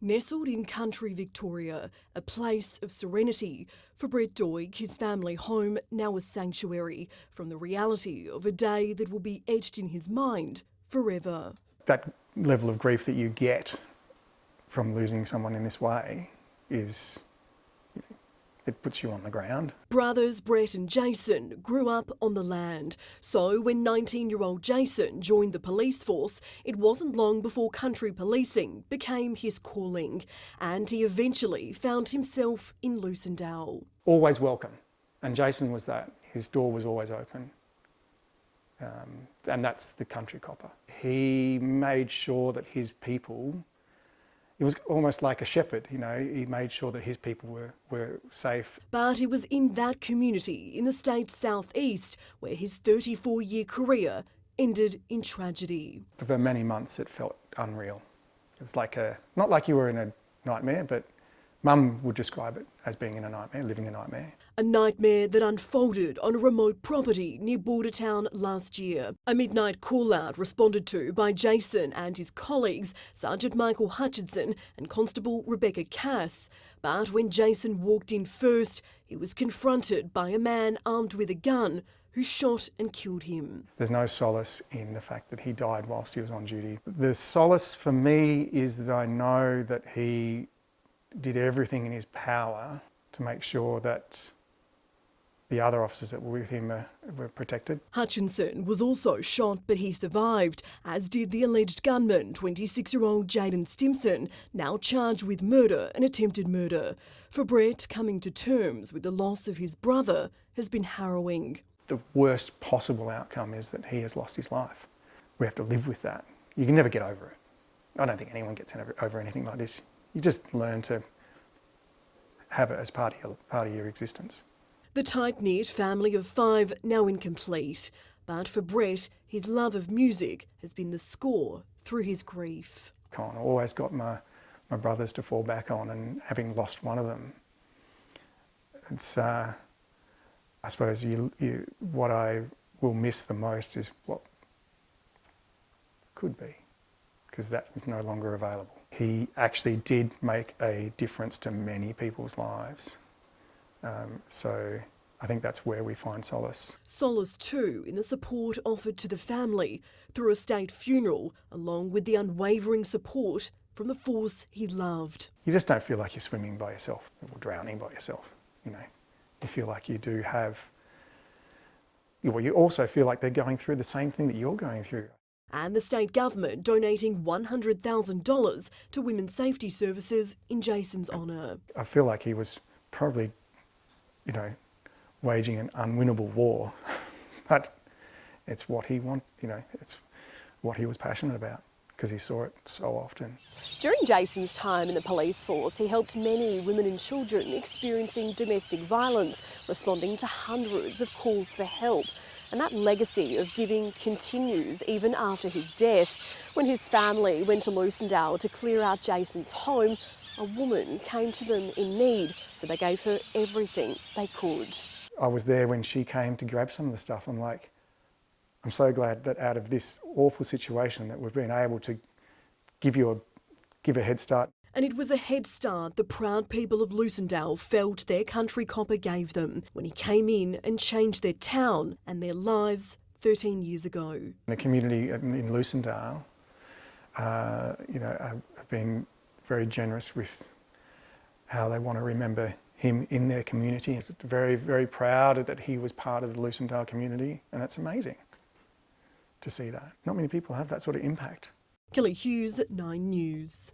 Nestled in country Victoria, a place of serenity, for Brevet Doig, his family home now a sanctuary from the reality of a day that will be etched in his mind forever. That level of grief that you get from losing someone in this way it puts you on the ground. Brothers Brett and Jason grew up on the land. So when 19-year-old Jason joined the police force, it wasn't long before country policing became his calling. And he eventually found himself in Lucindale. Always welcome. And Jason was that. His door was always open. And that's the country copper. He made sure that his people, it was almost like a shepherd, you know, he made sure that his people were safe. But it was in that community in the state's southeast where his 34-year career ended in tragedy. For many months it felt unreal. It's like not like you were in a nightmare, but Mum would describe it as being in a nightmare, living a nightmare. A nightmare that unfolded on a remote property near Bordertown last year. A midnight call-out responded to by Jason and his colleagues, Sergeant Michael Hutchinson and Constable Rebecca Cass. But when Jason walked in first, he was confronted by a man armed with a gun who shot and killed him. There's no solace in the fact that he died whilst he was on duty. The solace for me is that I know that he did everything in his power to make sure that the other officers that were with him were protected. Hutchinson was also shot, but he survived, as did the alleged gunman, 26-year-old Jaden Stimson, now charged with murder and attempted murder. For Brett, coming to terms with the loss of his brother has been harrowing. The worst possible outcome is that he has lost his life. We have to live with that. You can never get over it. I don't think anyone gets over anything like this. You just learn to have it as part of your existence. The tight-knit family of 5 now incomplete. But for Brett, his love of music has been the score through his grief. I always got my brothers to fall back on, and having lost one of them, it's I suppose what I will miss the most is what could be, because that is no longer available. He actually did make a difference to many people's lives. So I think that's where we find solace. Solace too in the support offered to the family through a state funeral, along with the unwavering support from the force he loved. You just don't feel like you're swimming by yourself or drowning by yourself, you know. You feel like you do have, well, you also feel like they're going through the same thing that you're going through. And the state government donating $100,000 to women's safety services in Jason's honour. I feel like he was probably, you know, waging an unwinnable war, but it's what he wanted, you know, it's what he was passionate about, because he saw it so often. During Jason's time in the police force, he helped many women and children experiencing domestic violence, responding to hundreds of calls for help. And that legacy of giving continues even after his death. When his family went to Lucindale to clear out Jason's home, a woman came to them in need, so they gave her everything they could. I was there when she came to grab some of the stuff. I'm like, I'm so glad that out of this awful situation that we've been able to give a head start. And it was a head start the proud people of Lucindale felt their country copper gave them when he came in and changed their town and their lives 13 years ago. The community in Lucindale, you know, have been very generous with how they want to remember him in their community. It's very, very proud that he was part of the Lucindale community, and that's amazing to see that. Not many people have that sort of impact. Kelly Hughes, 9 News.